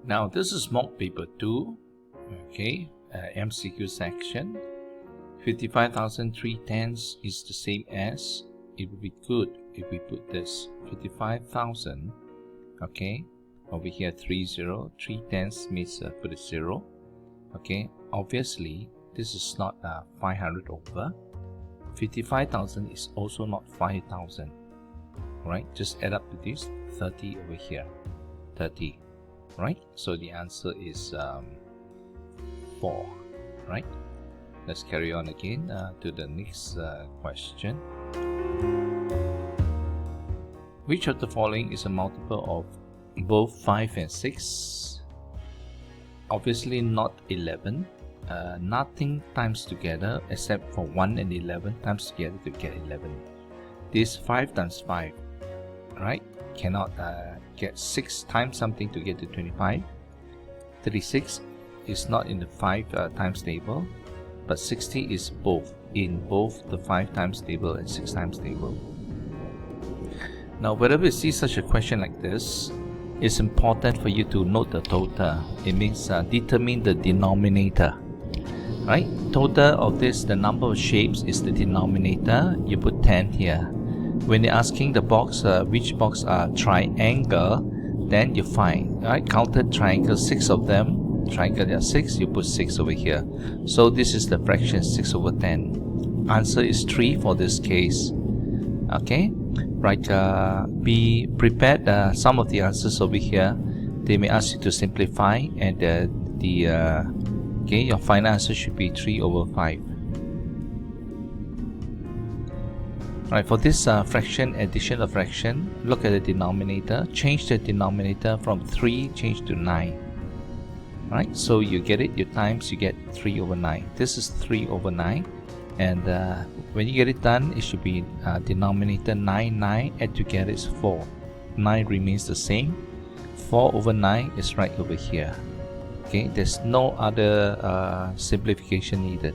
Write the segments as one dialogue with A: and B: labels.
A: Now this is mock paper 2, okay, MCQ section. 55,3/10 is the same as, it would be good if we put this 55,000, okay, over here 3/10 means put a 0, okay. Obviously this is not 500 over. 55,000 is also not 5,000, right? Just add up to this 30 over here, 30, right? So the answer is 4, right? Let's carry on again to the next question. Which of the following is a multiple of both 5 and 6? Obviously not 11. Nothing times together except for 1 and 11 times together to get 11. This 5 times 5, right? Cannot get 6 times something to get to 25. 36 is not in the 5 times table, but 60 is both in both the 5 times table and 6 times table. Now whenever you see such a question like this, it's important for you to note the total. It means determine the denominator, right? Total of this, the number of shapes, is the denominator. You put 10 here. When you're asking the box which box are triangle, then you find, right, counted triangle, 6 of them. Triangle there are 6, you put 6 over here. So this is the fraction 6 over 10. Answer is 3 for this case. Okay, right, be prepared. Some of the answers over here, they may ask you to simplify, and okay, your final answer should be 3 over 5. Right, for this fraction, addition of fraction, look at the denominator. Change the denominator from 3, change to 9. Right, so you get it, you times, you get 3 over 9. This is 3 over 9, and when you get it done, it should be denominator 9, add together is 4. 9 remains the same. 4 over 9 is right over here. Okay, there's no other simplification needed.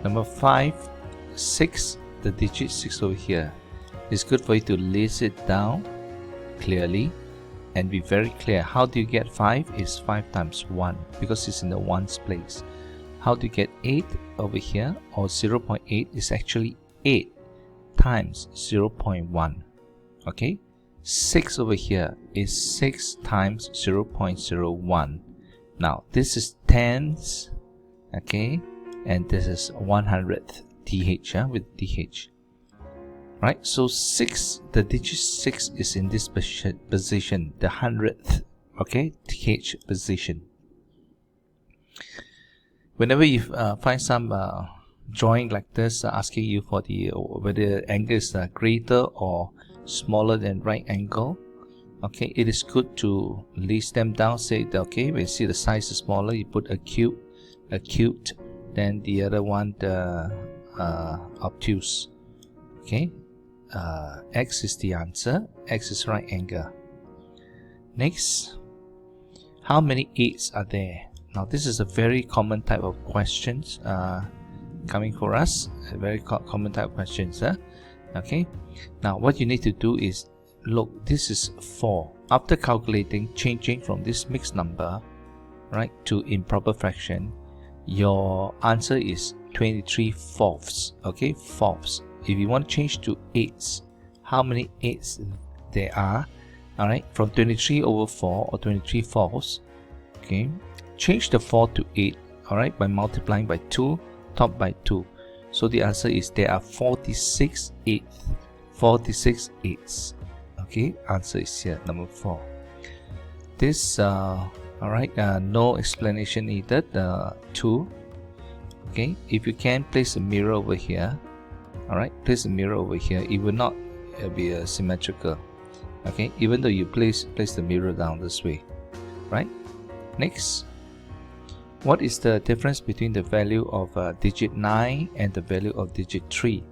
A: Number 5, 6, the digit 6 over here. It's good for you to list it down clearly and be very clear. How do you get 5? Is 5 times 1, because it's in the ones place. How do you get 8 over here, or 0.8 is actually 8 times 0.1. Okay, 6 over here is 6 times 0.01. Now this is tens, okay, and this is 100th th, with th. Right, so 6, the digit 6 is in this position, the 100th, okay, th position. Whenever you find some drawing like this asking you for the whether the angle is greater or smaller than right angle, okay, it is good to list them down. Say, okay, when you see the size is smaller, you put acute, then the other one, the obtuse. Okay, X is the answer. X is right angle. Next, how many 8s are there? Now this is a very common type of questions coming for us. A very common type of questions. Okay, now what you need to do is, look, this is 4. After calculating, changing from this mixed number, right, to improper fraction, your answer is 23/4. Okay, fourths. If you want to change to 8s, how many 8s there are? All right, from 23 over 4 or 23/4. Okay, change the 4 to 8, all right, by multiplying by 2, top by 2. So the answer is there are 46 8ths. 46 8ths. Okay, answer is here, number 4. This all right, no explanation needed. 2. Okay, if you can place a mirror over here, all right, place a mirror over here, it will not be symmetrical. Okay, even though you place the mirror down this way, right? Next, what is the difference between the value of digit 9 and the value of digit 3?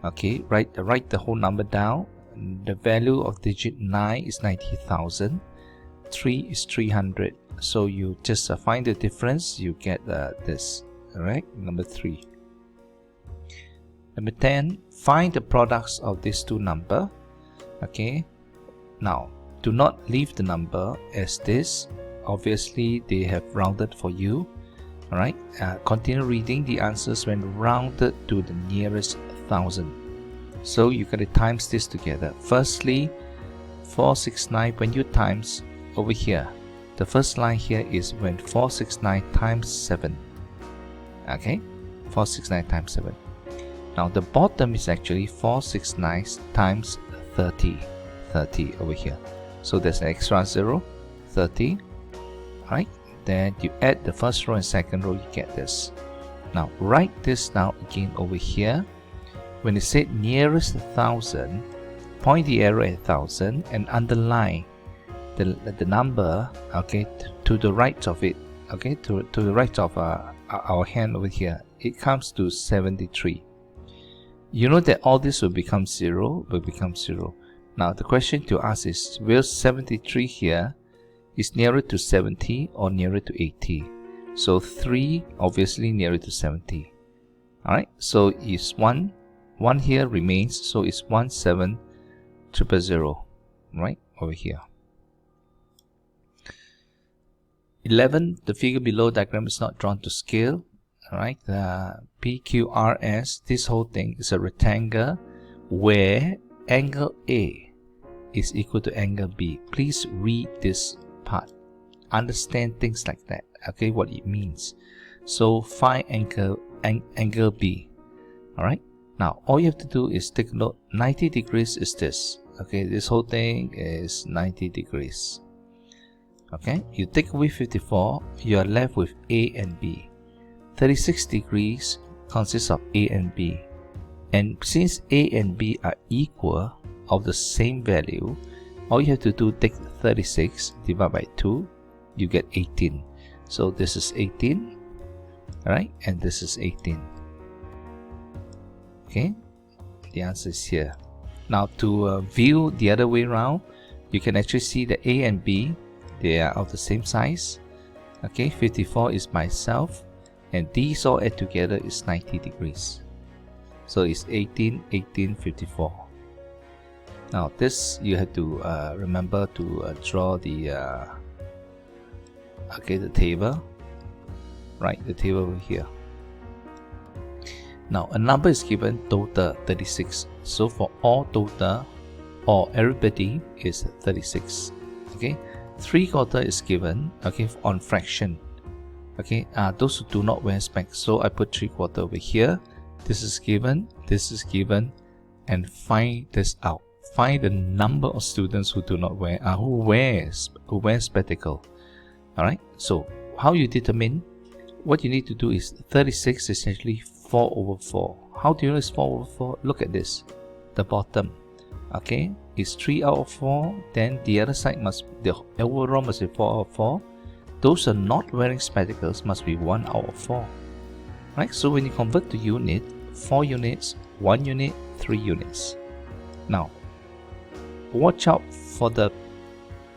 A: Okay, write the whole number down. The value of digit 9 is 90,000, 3 is 300. So you just find the difference, you get this. Alright, number 3. Number 10, find the products of these two numbers. Okay, now do not leave the number as this. Obviously they have rounded for you. Alright, continue reading the answers when rounded to the nearest 1000. So you got to times this together. Firstly, 469, when you times over here, the first line here is when 469 times 7. Okay, 469 times 7. Now the bottom is actually 469 times 30 over here. So there's an extra 0, 30. Alright, then you add the first row and second row, you get this. Now write this now again over here. When it said nearest 1000, point the arrow at 1000 and underline the number, okay, to the right of it, okay, to the right of our hand over here. It comes to 73. You know that all this will become 0, Now the question to ask is, will 73 here is nearer to 70 or nearer to 80? So 3 obviously nearer to 70. Alright, so is 1 here remains, so it's 17000, right, over here. 11, the figure below diagram is not drawn to scale. Alright, the PQRS, this whole thing is a rectangle where angle A is equal to angle B. Please read this part, understand things like that, okay, what it means. So find angle B. Alright, now all you have to do is take a note. 90 degrees is this, okay, this whole thing is 90 degrees. Okay, you take away 54, you are left with A and B. 36 degrees consists of A and B, and since A and B are equal, of the same value, all you have to do, take 36 divide by 2, you get 18. So this is 18, right, and this is 18. Okay, the answer is here. Now to view the other way around, you can actually see that A and B, they are of the same size. Okay, 54 is by itself, and these all add together is 90 degrees. So it's 18, 18, 54. Now this you have to remember to draw the the table, right? The table over here. Now a number is given, total 36. So for all total, or everybody is 36. Okay, 3/4 is given. Okay, on fraction. Okay, those who do not wear specs. So I put 3/4 over here. This is given, and find this out. Find the number of students who do not wear, who wear spectacle. All right. So how you determine? What you need to do is 36 is actually 4/4. How do you know it's 4/4? Look at this, the bottom. Okay, it's 3/4. Then the other side the overall must be 4/4. Those are not wearing spectacles must be 1/4. Right. So when you convert to unit, 4 units, 1 unit, 3 units. Now, watch out for the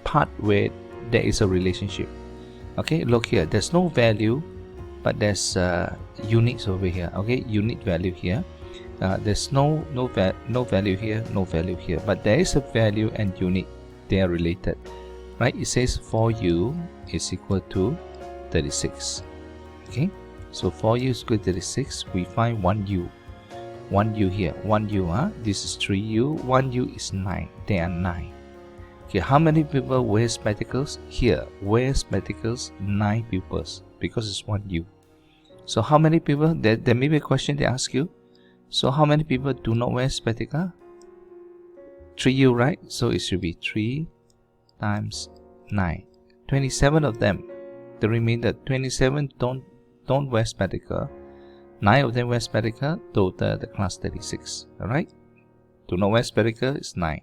A: part where there is a relationship. Okay, look here, there's no value, but there's units over here. Okay, unit value here. There's no value here, no value here, but there is a value and unit. They are related, right? It says 4u is equal to 36. Okay, so 4u is equal to 36. We find 1u. 1u here, 1u, this is 3u, 1u is 9, they are 9. Okay, how many people wear spectacles? Here, wear spectacles, 9 pupils, because it's 1u. So how many people, there may be a question they ask you, so how many people do not wear spectacles? 3u, right? So it should be 3 times 9, 27 of them. The remainder, 27 don't wear spectacles. 9 of them wear spectacle, total the class 36. Alright? Do not wear spectacle is 9.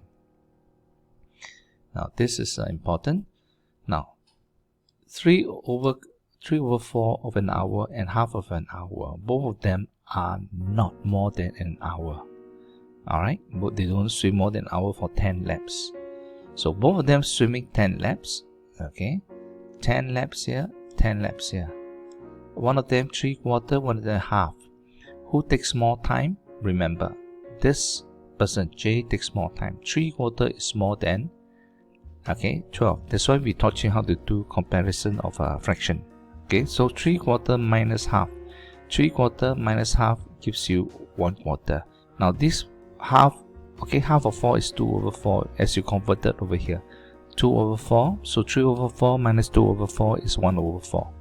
A: Now this is important. Now 3/4 of an hour and half of an hour, both of them are not more than an hour. Alright? But they don't swim more than an hour for 10 laps. So both of them swimming 10 laps. Okay? 10 laps here, 10 laps here. One of them 3/4, one of them half. Who takes more time? Remember, this person J takes more time. 3/4 is more than Okay, 12. That's why we taught you how to do comparison of a fraction. Okay, so 3/4 minus half. 3/4 minus half gives you 1/4. Now this half, okay, half of 4 is 2/4 as you converted over here. 2/4, so 3/4 minus 2/4 is 1/4.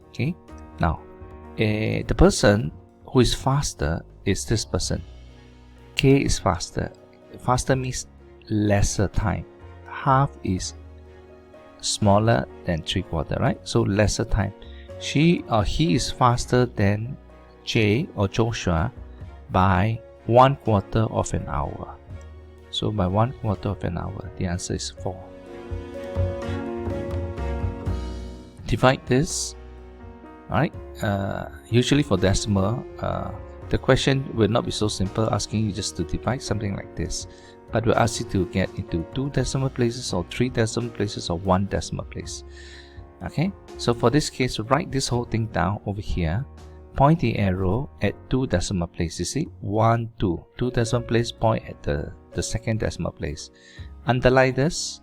A: Okay, now the person who is faster is this person. K is faster. Faster means lesser time. Half is smaller than 3/4, right? So lesser time. She or he is faster than J or Joshua by 1/4 of an hour. So by 1/4 of an hour, the answer is 4. Divide this. Alright, usually for decimal, the question will not be so simple, asking you just to divide something like this, but we'll ask you to get into 2 decimal places or 3 decimal places or 1 decimal place. Okay, so for this case, write this whole thing down over here, point the arrow at 2 decimal places. See, 1, 2, 2 decimal place, point at the second decimal place. Underline this.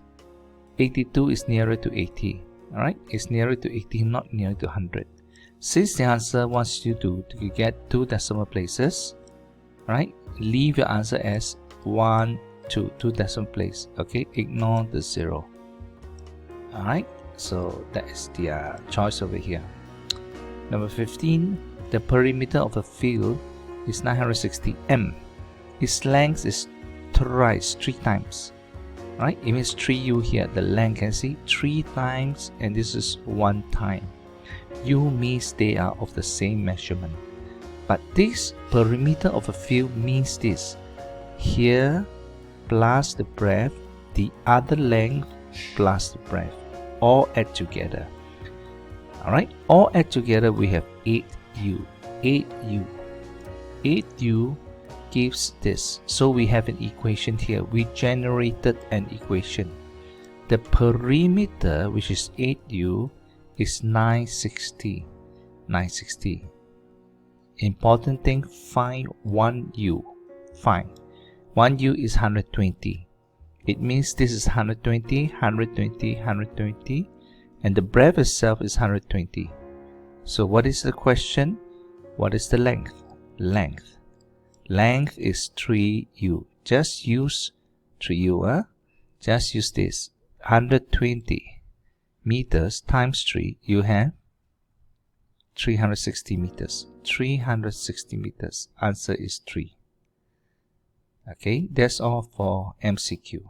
A: 82 is nearer to 80. Alright, it's nearer to 80, not nearer to 100. Since the answer wants you to get 2 decimal places, right, leave your answer as 1, 2, 2 decimal place. Okay, ignore the 0. Alright, so that is the choice over here. Number 15, the perimeter of a field is 960 m. Its length is thrice, 3 times. Right, it means 3u here. The length, can see 3 times, and this is 1 time. U means they are of the same measurement. But this perimeter of a field means this. Here plus the breadth, the other length plus the breadth, all add together. Alright, all add together we have 8u. 8u. 8u gives this. So we have an equation here. We generated an equation. The perimeter, which is 8u, is 960. 960. Important thing, find 1u. Find. 1u is 120. It means this is 120, 120, 120, and the breadth itself is 120. So what is the question? What is the length? Length. Length is 3u. Just use 3u. Just use this. 120 meters times 3, you have 360 meters. 360 meters. Answer is 3. Okay, that's all for MCQ.